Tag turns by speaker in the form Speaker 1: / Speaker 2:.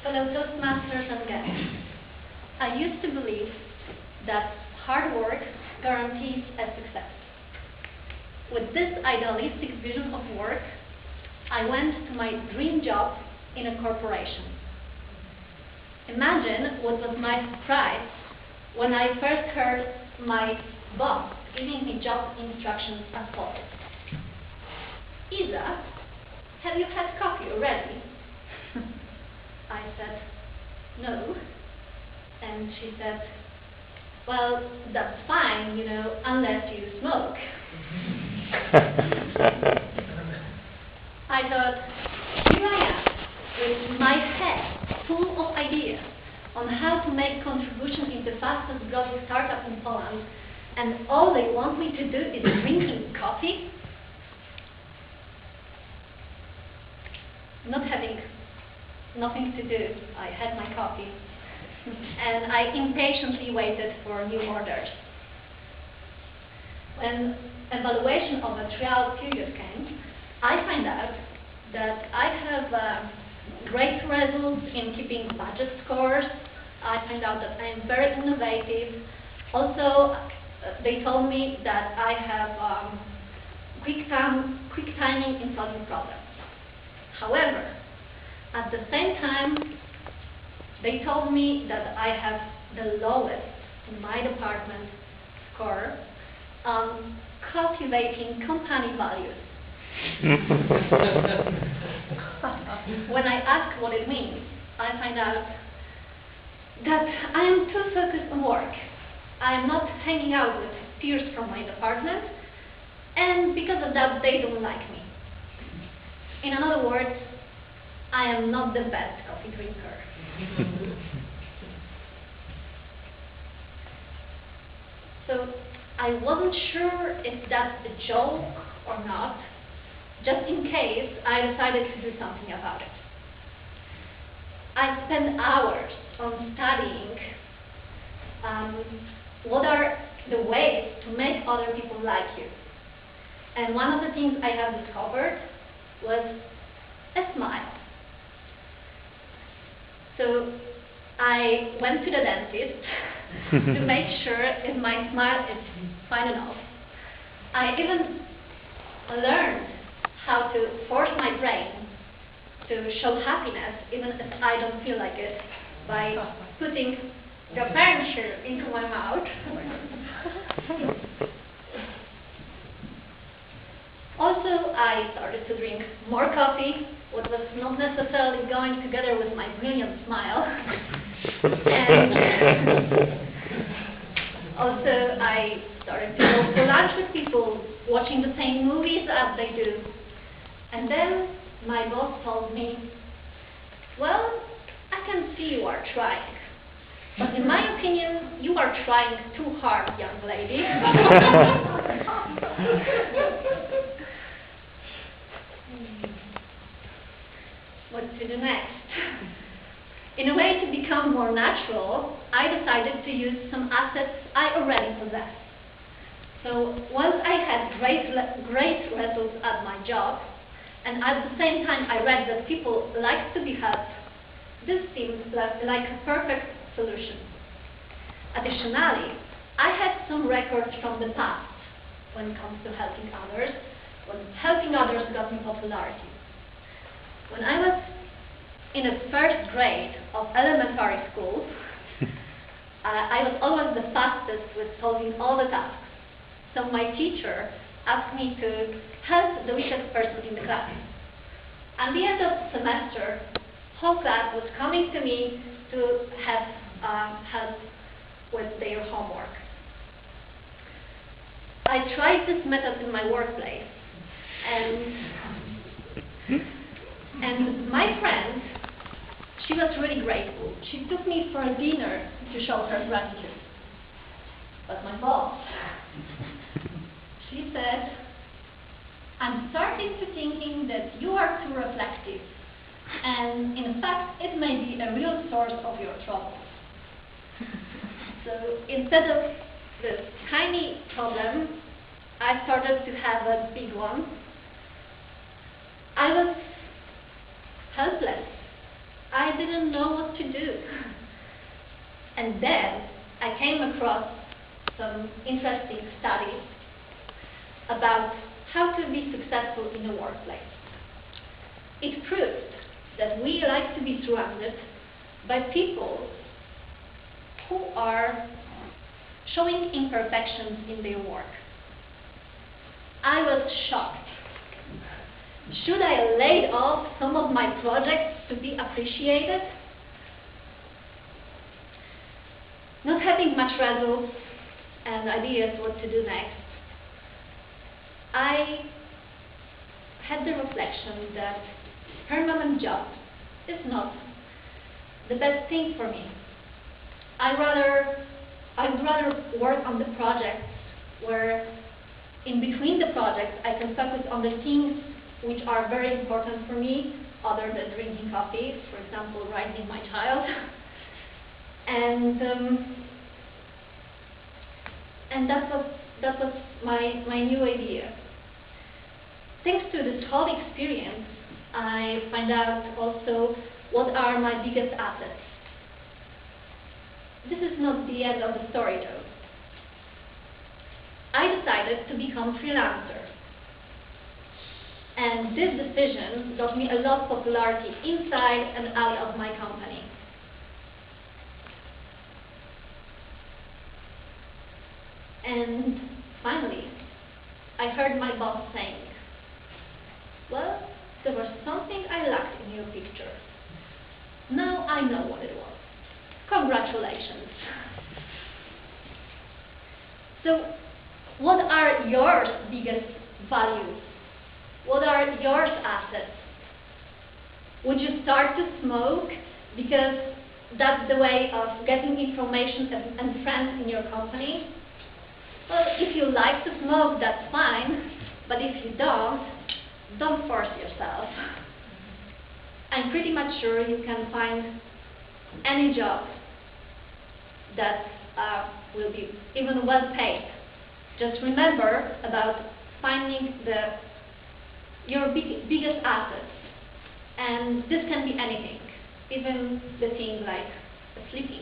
Speaker 1: Fellow Toastmasters and guests, I used to believe that hard work guarantees a success. With this idealistic vision of work, I went to my dream job in a corporation. Imagine what was my surprise when I first heard my boss giving me job instructions as follows. Isa, have you had coffee already? I said, no. And she said, well, that's fine, you know, unless you smoke. I thought, here I am, with my head full of ideas on how to make contribution in the fastest growing startup in Poland, and all they want me to do is drinking coffee? Not having nothing to do, I had my coffee, and I impatiently waited for new orders. When evaluation of a trial period came, I find out that I have great results in keeping budget scores. I find out that I am very innovative. Also, they told me that I have quick timing in solving problems. However, at the same time, they told me that I have the lowest in my department score on cultivating company values. When I ask what it means, I find out that I am too focused on work. I am not hanging out with peers from my department, and because of that, they don't like me. In other words, I am not the best coffee drinker. So I wasn't sure if that's a joke or not. Just in case, I decided to do something about it. I spent hours on studying what are the ways to make other people like you. And one of the things I have discovered was a smile. So I went to the dentist to make sure if my smile is fine enough. I even learned how to force my brain to show happiness even if I don't feel like it by putting the furniture into my mouth. Also, I started to drink more coffee, what was not necessarily going together with my brilliant smile. And also, I started to go for lunch with people, watching the same movies as they do. And then my boss told me, well, I can see you are trying. But in my opinion, you are trying too hard, young lady. What to do next? In a way to become more natural, I decided to use some assets I already possess. So once I had great results at my job, and at the same time I read that people like to be helped, this seemed like a perfect solution. Additionally, I had some records from the past when it comes to helping others, when helping others got me popularity. When I was in the first grade of elementary school, I was always the fastest with solving all the tasks. So my teacher asked me to help the weakest person in the class. At the end of the semester, whole class was coming to me to have help with their homework. I tried this method in my workplace, and my friend, she was really grateful. She took me for a dinner to show her gratitude. But my boss, she said, I'm starting to thinking that you are too reflective, and in fact, it may be a real source of your troubles. So instead of this tiny problem, I started to have a big one. I was helpless. I didn't know what to do. And then I came across some interesting studies about how to be successful in the workplace. It proved that we like to be surrounded by people who are showing imperfections in their work. I was shocked. Should I lay off some of my projects to be appreciated? Not having much results and ideas what to do next, I had the reflection that permanent job is not the best thing for me. I'd rather work on the projects where in between the projects I can focus on the things which are very important for me, other than drinking coffee, for example, raising my child. And that was my new idea. Thanks to this whole experience, I find out also what are my biggest assets. This is not the end of the story though. I decided to become freelancer. And this decision got me a lot of popularity inside and out of my company. And finally, I heard my boss saying, well, there was something I lacked in your picture. Now I know what it was. Congratulations. So, what are your biggest values? What are your assets? Would you start to smoke because that's the way of getting information and friends in your company? Well, if you like to smoke, that's fine, but if you don't force yourself. I'm pretty much sure you can find any job that will be even well paid. Just remember about finding your biggest assets, and this can be anything, even the thing like sleeping.